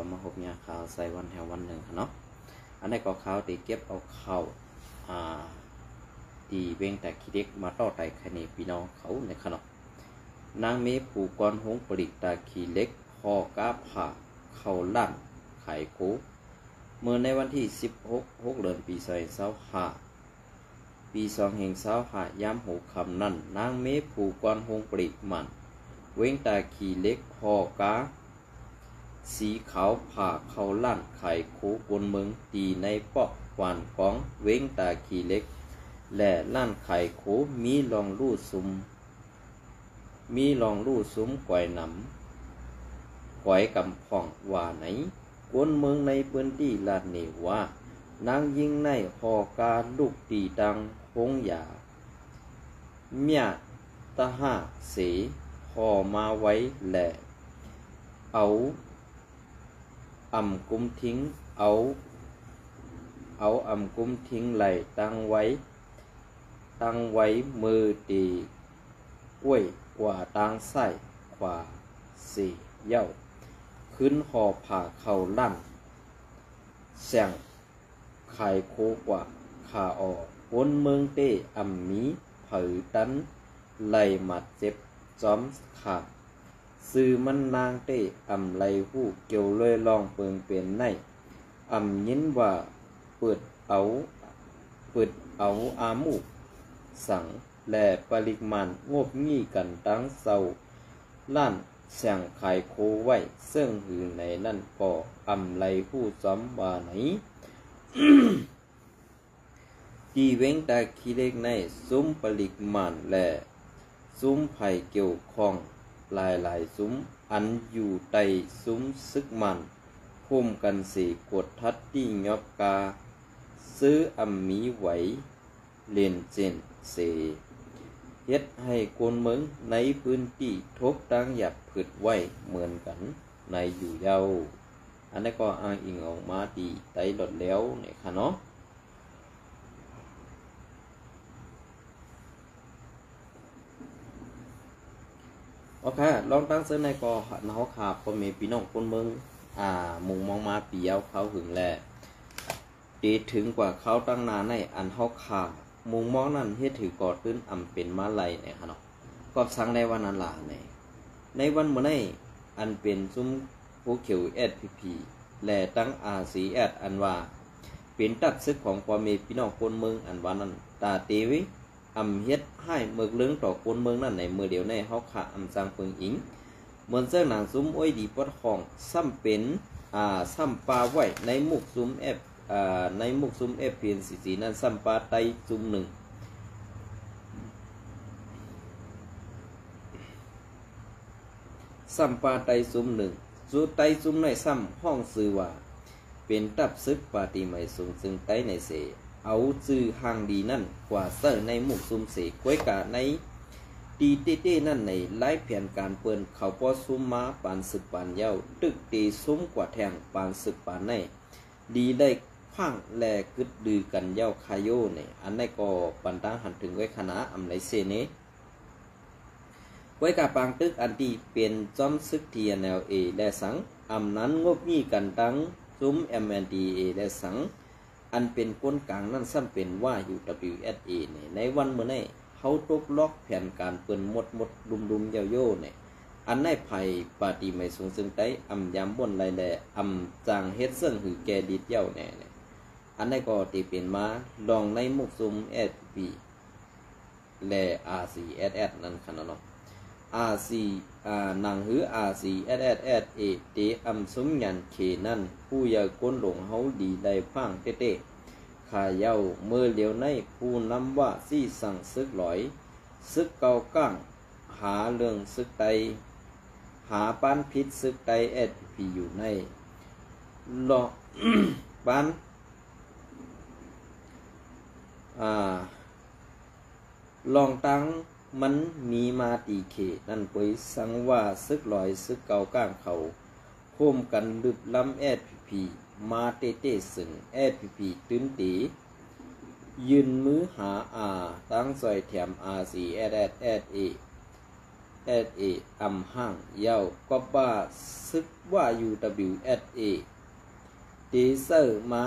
ก็มาหกยาข่าวใส่วันแถววันหนึ่งเนาะอันนี้ก็ข่าวตีเก็บเอาข่าวตีเวงแต่คิดเด็กมาต่อไต่คะแนนพี่น้องเขาในขนมนางเมผูกรหงปริตาขีเล็กคอกาผ่าเขาลั่นไข่โคเมื่อในวันที่16 เดือนปี2025ปี2025ย้ำหูคำนั้นนางเมผูกรหงปริมันเวงตาขีเล็กคอกาสีขาวผ่าเขาลั่นไข่โคบนเมืองตีในเปาะหวานของเวงตาขีเล็กและลั่นไข่โคมีลองลู่ซุ้มก่อยหนำก่อยกำพ่องว่าไหนกวนเมืองในพื้นที่ลาดเนว่านางยิงในหอการลูกตีดังคงหยาเมียตาห้าเสหอมาไว้แหละเอากุมทิ้งเอากุมทิ้งไหลตั้งไว้มือตีก้วยกว่าตางไส้ขวาสี่เย้าขึ้นหอผ่าเข่าลั่นแสงไข่โคกว่าขาออกวนเมืองเต้มีเผยตันไหลหมัดเจ็บจอมขาดซื้อมันนางเต้ไหลหูเกี่ยวเลยลองเปิงเป็นในยินว่าเปิดเอาอามูสังและปริมาณงบงี้กันตั้งเศร้าล้านแสงไข่โคไว้ซึ่งหือในนั่นก็ไหลหูซ้อมว่าไหน จีเวงตาคีเล็กในซุ้มปริมาณและซุ้มไผ่เกี่ยวข้องหลายซุ้มอันอยู่ใต้ซุ้มซึกมันพุ่มกันสีกดทัดที่ยอบกาซื้อมีไหวเลียนเจนเสเฮ็ดให้คนเมืองในพื้นที่ทบตั้งหยับผึดไว้เหมือนกันในอยู่เยาอันนี้ก็อ้างอิงออกมาดีไต้หลดแล้วเนี่ยค่ะเนาะโอเคลองตั้งเส้นในกอเนาขาคนมีพี่น้องคนเมืองมุงมองมาปีเอาเขาหึงแลดีถึงกว่าเขาตั้งนานในอันเฮาขามุงมองนั้นเฮ็ดถือกอดตื้นเป็นมาลัยเนี่ยค่ะเนาะก็สั่งได้วันนั้นล่ะในวันมื้อนี้อันเป็นซุ้มผู้เขียว SPP และตั้ง RCS อันว่าเป็นตัดซึกของความมีพี่น้องคนเมืองอันว่านั้นตาเตวิเฮ็ดให้เมืองเลื้งต่อคนเมืองนั้นในมือเดียวในเฮาขาสังเปิงอิงเหมือนเสื้อหนังซุ้มอ้อยดีปอดของซ้ำเป็นซ้ำปลาไว้ในมุกซุ้มในมุกซุ้มFPNCC นั้นซ้ำปลาไตซุ้มหนึ่งซ้ำปลาไตซุ้มหนึ่งสู่ไตซุ้มในซ้ำห้องซื้อว่าเป็นตับซึกปาติใหม่สูงซึ่งไตในเสเอาซื้อห่างดีนั่นกว่าเสื้อในมุกซุ้มเสกวยกาในตีเต้นั่นในไล่แผนการเปิ้นเขาป้อซุ้มมาปานศึกปานเย้าตึกตีซุ้มกว่าแทงปานศึกปานในดีได้พังแลกึดดือกันเย้าคายโยเนี่ยอันนี้ก็ปันตั้งหันถึงไว้คณะไหลเซเนไว้กับปางตึกอันที่เป็นจอมซึก TNLA และสังนั้นงบมีกันตั้งซุ้ม MNDA และสังอันเป็นก้นกลางนั่นซ้ำเป็นว่าอยู่ WSA เนี่ยในวันเมื่อนี้เขาตกล็อกแผนการเปิ้นหมดดุมเยาโย่เนี่ยอันในไผ่ปาติไม่สูงซึ่งไต้ยามบนไรแลจางเฮ็ดซึ่งหือแกดิดเย้าแน่เนี่ยอันในก็ตีเป็นมาลองในมุกซุม SP และ RCSS นั่นขนาดเนาะ RC นางหือ RCSS เตซุมยันเคนั่นผู้ใหญ่ก้นหลงเฮาดีได้ฟังเต้ข้าเย้าเมื่อเลียวในผู้นำว่าซี่สั่งซึกหลอยซึกเก่าก้างหาเรื่องซึกไตหาปานพิษซึกไตSPอยู่ในลอ ปานลองตั้งมันมีมาตีเขนั่นปุยสังว่าซึกลอยซึกเก่าก้างเขาโคมกันลึบล้ำSPPมาเต้สึงSPPตื้นตียืนมือหาตั้งซอยแถม RCSSA WSA อำห้างเยาวก็บ้าซึกว่า UWSA ดีเซอร์มา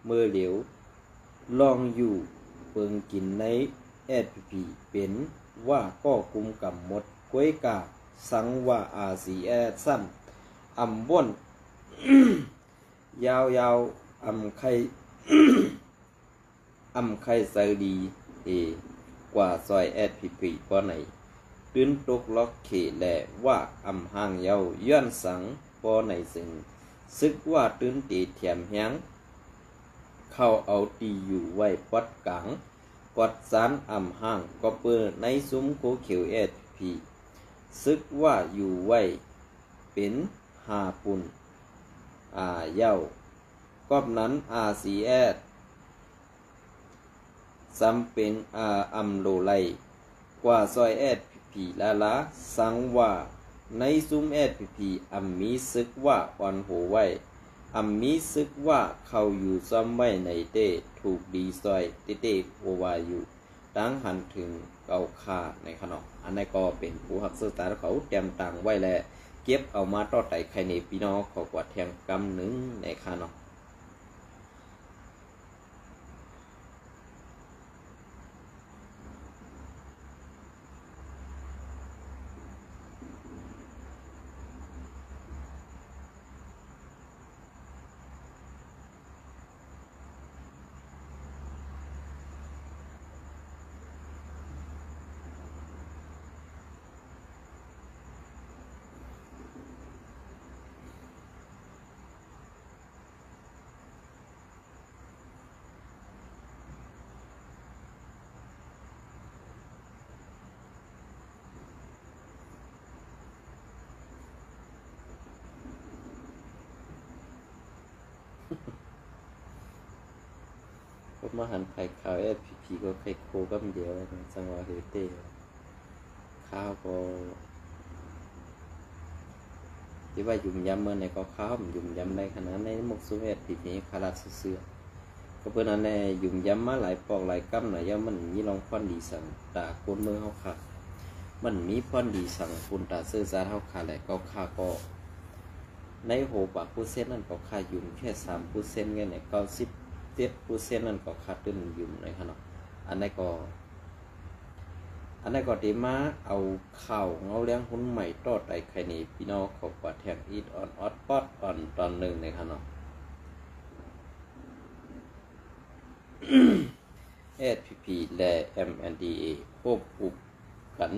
เมื่อเหลียวลองอยู่เปิงกินใน SPP เป็นว่าก็กุมกับหมดก้วยกาสังว่า RCS ซ้ำอำบ่น ยาวๆอำไข่ อำไข่ใส่ดีกว่าซอย SPP กว่าไหนตื้นตกล็อกเขแหละว่าอำห่างเยาย้อนสังปอไหนซึ่งซึกว่าตื้นตีเทียมแหงเข้าเอาตีอยู่ไว้ปอดกลางปอดสารอำห่างก็เปิดในซุ้มโคเขียว SPP ซึกว่าอยู่ไว้เป็นหาปุ่นเย้ากอบนั้น RCS ซ้ำเป็นอำโลไลกว่าซอย SPP ละสังว่าในซุ้ม SPP อำมีซึกว่าอ่อนโหไว้อำมีซึกว่าเขาอยู่ซ้อมไว้ในเต้ถูกดีซอยเต้โอวาอยู่ตั้งหันถึงเกาคาในขนมอันนี้ก็เป็นผู้หักศึกษาเขาเตรียมตังไว้แลเก็บเอามาต่อไต่ใครในพี่น้องขอกว่าแทงกำหนึ่งในขนมมาหันไข่ขาว SPP ก็ไข่โคก็เดียวจังหวะเฮเต้ข้าวก็ที่ว่ายุ่มยำเมื่อในก็ข้าวยุ่มยำในขณะในมุกซูเอสปีนี้คาราเสือก็เพื่อนนั้นในยุ่มยำมาหลายปอกหลายกั้มหน่อยย่อมันมีลองพ่อนดีสั่งตาโกนมือเขาขาดมันมีพ่อนดีสั่งคุณตาเสื้อซาเขาขาดแหละก็ข้าก็ในโหปากผู้เส้นนั่นก็ค่ายุ่มแค่3%ไงเนี่ย97%นั่นก็ขาดตื้นยุ่มในขณะอันนี้ก็ดีมาเอาข่าวเงาเลี้ยงหุ้นใหม่ต่อไต่ไข่นี่พี่น้องขอกว่าแทงอีดออนออดปอดอ่อนตอนหนึ่งในขณะSPP และ MNDA ควบคุมกัน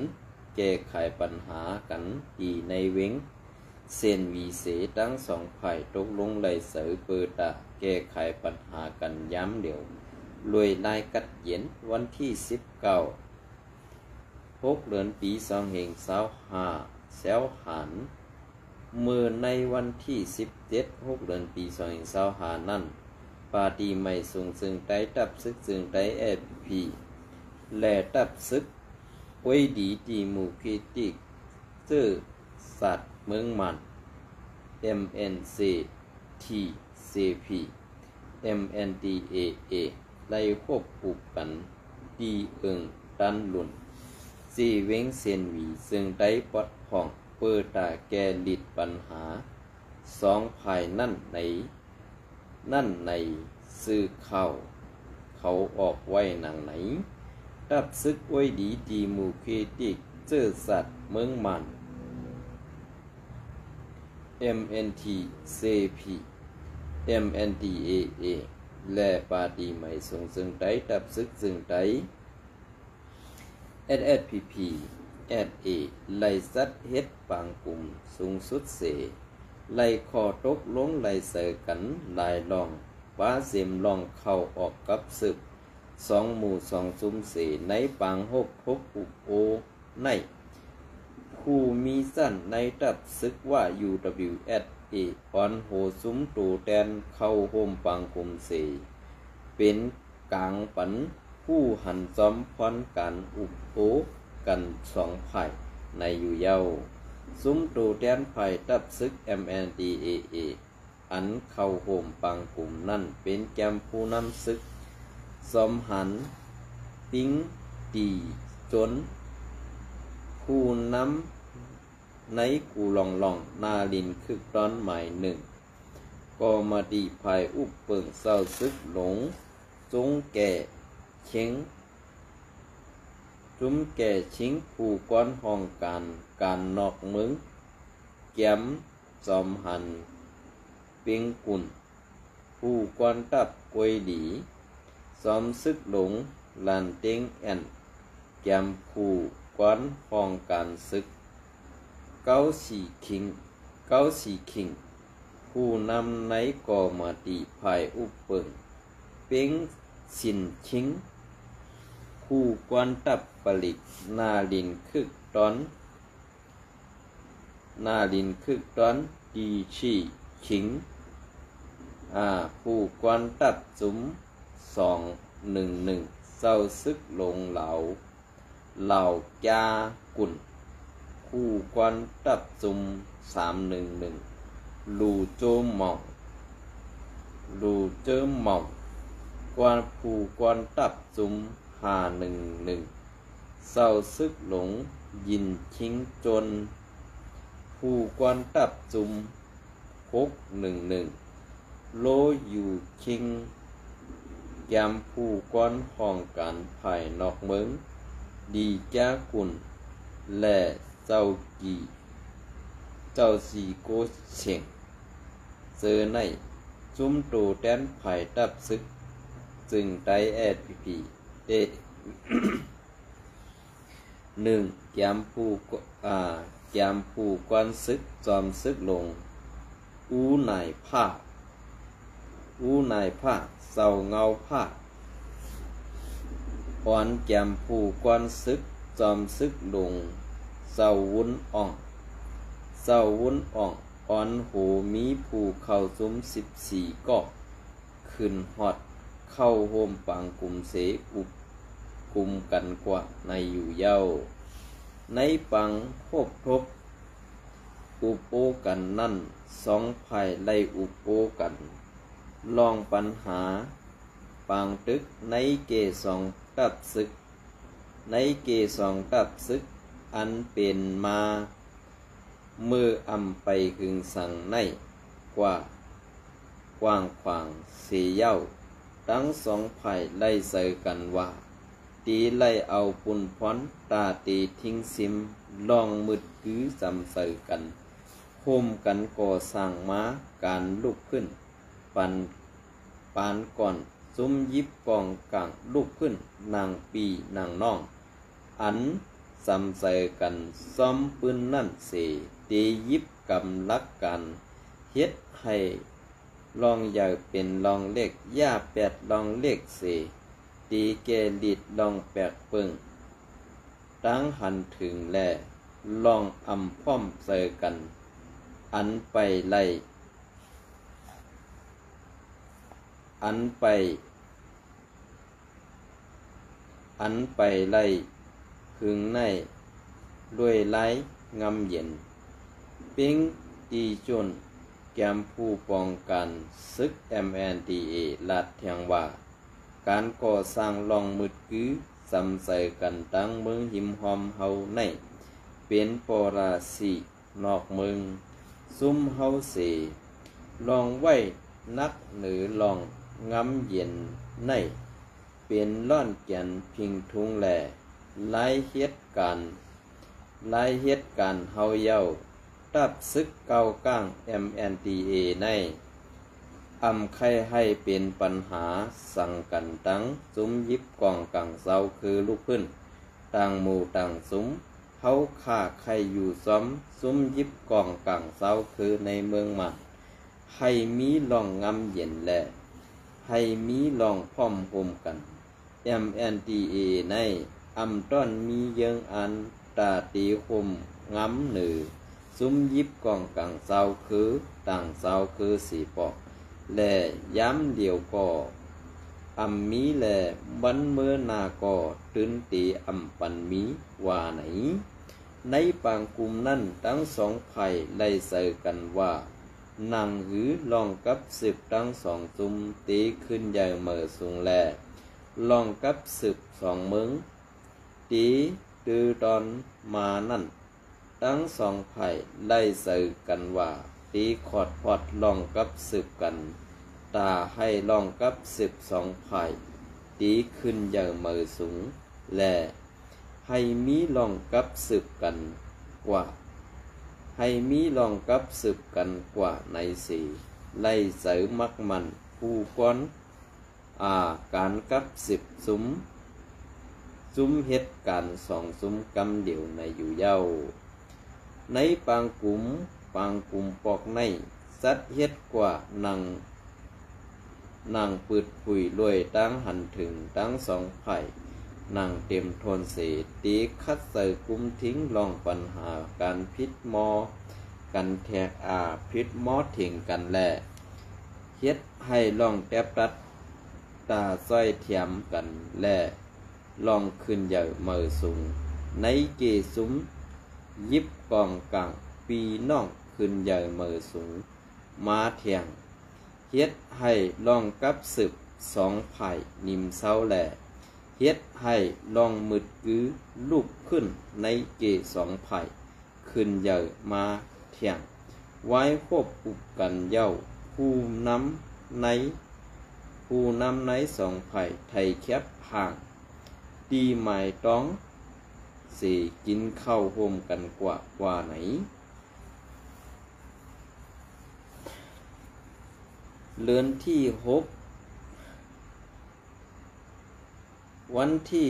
แก้ไขปัญหากันดีในเว้งเซนวีเสทั้งสองฝ่ายตกลงไหลเสือเปิดตาแก้ไขปัญหากันย้ำเดียวรวยนายกัดเย็นวันที่19 6 เดือนปี2565แซวหันมือในวันที่17 6 เดือนปี2565นั่นปาร์ตี้ไม่ส่งซึ่งไต้ตับซึกซึ่งไต้ SPP และตับซึกไว้ดีตีมูคิติกซื่อสัตว์เมืองมัน MNC TCP MNDAA ไล่ควบคุมกันดีดันหลุนซีเว้งเซียนหวีซึ่งได้ปลดผ่องเปิดตาแก้ลิดปัญหาสองภายนั่นในซื้อเขาออกไว้หนังไหนตับซึกไว้ดีดีมูเคติกเจอสัตว์เมืองมัน MNTCP MNDAA และปาร์ตี้ใหม่ส่งซึ่งไต้ตับซึกซึ่งไต้ SSPP SA ไล่สัดเฮ็ดปางกลุ่มสูงสุดเสไล่คอตกลงไล่เสกันลายลองป้าเสียมลองเข้าออกกับศึก2 หมู่ 2 ซุ้มเสในปาง6 อุโอในผู้มีสั้นในตับซึกว่า UWSA อ่อนโหซุ้มตูแตนเข้าโฮมปางกลุ่มเสเป็นกลางปันผู้หันจอมพรการอุปโภกัน2 ฝ่ายในอยู่เยาซุ้มตูแตนฝ่ายตับซึก MNDAA อันเข้าโฮมปางกลุ่มนั่นเป็นแกมผู้นำซึกสมหันปิ้งตีจนผ ผู้นำในกูลองลองนาลินคึกร้อนหมายหนึ่งก็มาดีภายอุปเปิงเศร้าซึกหลงจงแก่เชิงจุ้มแก่ชิงผู้ก้อนห้องการนอกมึงแก้มจอมหันเปียงกุ่นผู้ก้อนตับกวยดีซ้อมซึกหลงลานเต็งแอนแก้มผู้ก้อนห้องการซึกเก้าสี่คิงผู้นำในก่อมาตีภายอุปเปิงเป้งสินชิงผู้กวนตับผลิตนาลินคึกตอนดีชีชิงผู้กวนตับจุ้ม211เศร้าซึกลงเหล่าจากุ่นผู้กวนตับจุ้ม311ลูโจหม่องกวนผู้กวนตับจุ้ม511เศร้าซึกหลงยินชิงจนผู้กวนตับจุ้ม611โลอยู่ชิงยามผู้กวนห้องการภายนอกเมืองดีจ้ากุนและเจ้าสีโกเฉียงเจอในจุ้มโตแตนภายตับซึกจึงได้SPPเด1ยามผู้กวนซึกจอมซึกลงอูนายผ้าเศร้าเงาผ้าอ่อนแกมผู้กวนซึกจอมซึกลงเศร้าวุ้นอ่องอ่อนโหมีผู้เข้าซุม14ก็ขึ้นฮอดเข้าโฮมปังกลุ่มเสอุบกลุ่มกันกว่าในอยู่เย้าในปังพบทบอุปโอกันนั่น2ภายไล่อุปโอกันลองปัญหาปางตึกในเก2ตับซึกอันเป็นมาเมื่ออำไปหึงสั่งในกว่ากว้างขวางเสียเย้าทั้ง2ภายไล่ใส่กันว่าตีไล่เอาปุ่นพรตาตีทิ้งซิมลองมืดคือจำใส่กันโฮมกันก่อสร้างม้าการลุกขึ้นปานก่อนซุ้มยิบกองกลางลุกขึ้นนางปีนางน้องอันจำใส่กันซ้อมปืนนั่นเสตียิบกำลักกันเฮ็ดให้ลองใหญ่เป็นลองเล็กย่า8ลองเล็กเสตีเกลิดลองแปดเปิงตั้งหันถึงแลลองอำพ่อมเสกันอันไปไล่หึงในด้วยไล่งำเย็นปิ้งตีจนแกมผู้ป้องกันซึก MNDAA ลาดเทียงว่าการก่อสร้างลองมืดคือสำใส่กันตั้งเมืองหิมหอมเฮาในเป็นปราสีนอกเมืองซุ่มเฮาเสลองไว้นักหรือลองงำเย็นในเป็นล่อนแก่นพิงทุงแหล่ไล่เฮ็ดการเฮาเย้าตับซึกเก่าก้าง MNDAA ในอำไข่ให้เป็นปัญหาสั่งกันตั้งซุ้มยิบกองกังเซาคือลูกพื้นต่างหมู่ต่างซุ้มเฮาฆ่าไข่อยู่ซ้อมซุ้มยิบกองกังเซาคือในเมืองมันให้มีลองงำเย็นแลให้มีลองพร้อมโฮมกัน MNDAA ในอำต้อนมีเยิงอันตาตีโฮมงำหนือซุ้มยิบกองกังเซาคือต่างเซาคือสีปอกและย้ำเดียวก็อำมีและบันเมื่อนาก็ตื่นตีอำปันมีว่าไหนในปางกลุ่มนั้นทั้ง2ภัยไล่ใส่กันว่านางหือลองกับสืบทั้ง2จุมตีขึ้นใหญ่เมื่อสูงแลลองกับสืบ2เมืองตีต ดื้อตอนมานั่นทั้งสองฝ่ายไล่สื่อกันว่าตีขอดพอดลองกับสืบกันตาให้ลองกับสืบสองฝ่ายตีขึ้นอย่างมือสูงและให้มีลองกับสืบกันกว่าให้มีลองกับสืบกันกว่าในสี่ไล่สื่อมักมันผู้ก้อนการกับสิบซุ้มเฮ็ดการสองซุ้มกำเดียวในอยู่เย้าในปางกลุ่มปอกในสัดเฮ็ดกว่านางปืดผุยรวยตั้งหันถึงตั้งสองไผ่นางเต็มทนเสตีคัดใส่กุมทิ้งลองปัญหาการพิษมอกันแทกพิษมอเถียงกันแลเฮ็ดให้ลองแตบตัดตาส้อยเทียมกันแลลองขึ้นใหญ่เมือสูงในเกซุ้มยิบกองกลางปีน้องขึ้นใหญ่เมือสูงมาเถียงเฮ็ดให้ลองกับสืบสองไผ่นิมเศร้าแหล่เฮ็ดให้ลองมืดกื้อลุกขึ้นในเกสองไผ่ขึ้นใหญ่มาเถียงไว้ควบคุมกันเย้าผู้นำในสองไผ่ไทยแคบห่างตีหมายต้องสิกินข้าวโฮมกันกว่าไหนเดือนที่6วันที่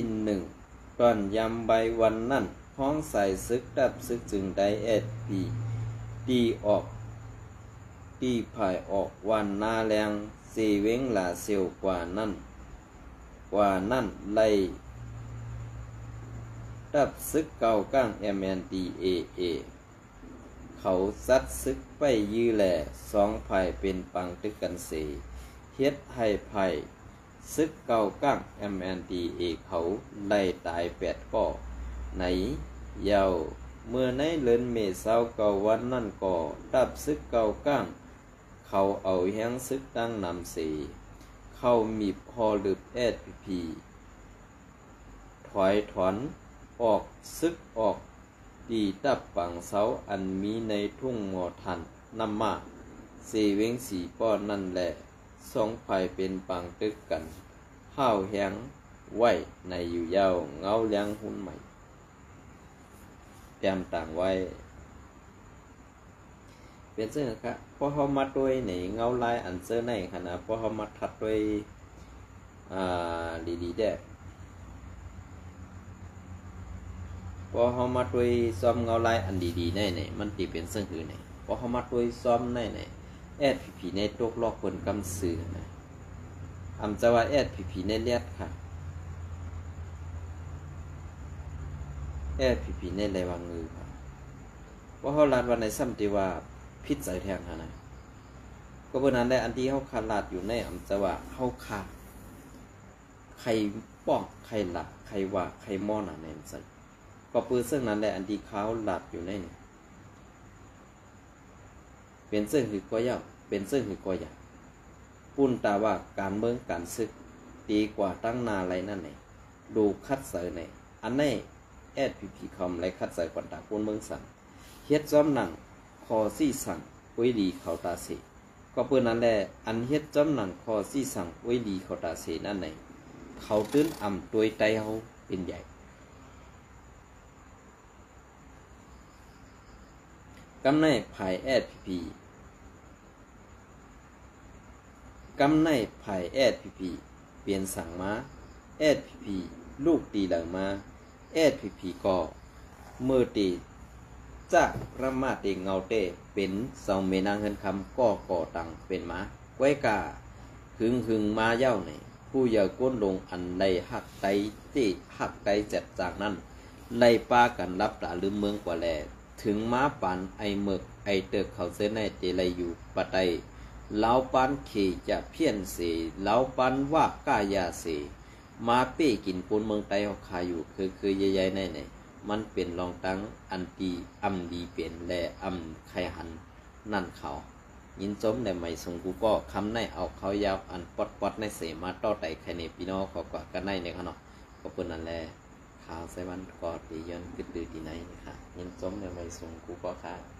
1ก่อนยามใบวันนั้นห้องใส่ซึกดับซึกจึงได้ปีตีออกตีภายออกวันนาแรงเสเว้งหลาเซียวกว่านั้นไล่ดับซึกเก่าก้าง MNDAA เขาซัดซึกไปยื้อแหล่สองไผ่เป็นปังตึกกันเสเฮ็ดให้ไผ่ซึกเก่าก้าง MNDA เขาไล่ตาย8ก่อไหนยาวเมื่อในเลือนเมษาเก่าวันนั่นก่อดับซึกเก่าก้างเขาเอาแห้งซึกตั้งนำเสเข้ามีพอลึบSPP ถอยถอนออกซึกออกดีตับปังเสาอันมีในทุ่งหมอทันนำมาเสเวงสีป้อนนั่นแหละสองไผ่เป็นปังตึกกันห้าวแหงไว้ในอยู่ยาวเงาเลี้ยงหุ่นใหม่แต้มต่างไว้เป็นเสื้อครับพอเขามัดด้วยในเงาลายอันเสื้อในขนาดพอเขามัดทัดด้วยดีๆได้พอเขามัดด้วยซ้อมเงาลายอันดีๆได้เนี่ยมันตีเป็นเสื้ออื่นเนี่ยพอเขามัดด้วยซ้อมได้เนี่ยSPP ในตกลอกคนกำซื้อนะอำจะว่าSPPในเลียดค่ะSPPในไรวางมือค่ะเพราะเขาลาดวันในซ้ำที่ว่าพิษใส่แทงนะก็เพราะนั้นแหละอันที่เขาขาดลาดอยู่ในอำจะว่าเขาขาดใครป้องใครหลักใครว่าใครมอนะในสันก็ปืนซึ่งนั้นแหละอันที่เขาลาดอยู่ในนี่เป็นซึ่งคือก้อยยาวเป็นซึ่งคือก้อยยาวปุ่นตาว่าการเมืองการศึกดีกว่าตั้งนาอะไรนั่นไหนดูคัดเสยในอันในSPP คอมไรคัดเสยก่อนตาปุ่นเมืองสั่งเฮ็ดจ้อมหนังคอซี่สั่งไว้ดีเขาตาเสก็เพื่อนั้นแหละอันเฮ็ดจ้อมหนังคอซี่สั่งไว้ดีเขาตาเสนั่นไหนเขาตื้นอ่ำตัวไตเขาเป็นใหญ่กำในภายSPPกำในภายSPP เปลี่ยนสั่งมาSPP ลูกตีหลังมาSPP ก็เมื่อตีจากระมาเตเงาเตเป็นเสาเมนางเฮินคำก็ก่อตังเป็นมาไว้กาหึงมาเย้าในผู้อย่าก้นลงอันไล่หักไตตีหักไตจัดจากนั้นไล่ป้ากันรับตาลืมเมืองกว่าแลถึงม้าปันไอเมือกไอเติกเขาเส้นในเจไลอยู่ปะไตเล้าปันขี่จะเพี้ยนเสเล้าปันว่ากายาเสมาเป้กินปนเมืองไตเขาขายอยู่คือใหญ่ๆในมันเป็นรองตั้งอันตีอำดีเป็นและอำไขหันนั่นเขายินจมในไม่สงกูก็คำในเอาเขายาวอันปอดในเสมาต่อไตไข่ในพี่น้องเขากว่ากันในเขาเนาะก็เป็นนั่นแหละค ขาวใส่วันกอดดีย้อนกึดดือดีไหนนี่ค่ะยินจมในไม่สูงกูก็ค่ะ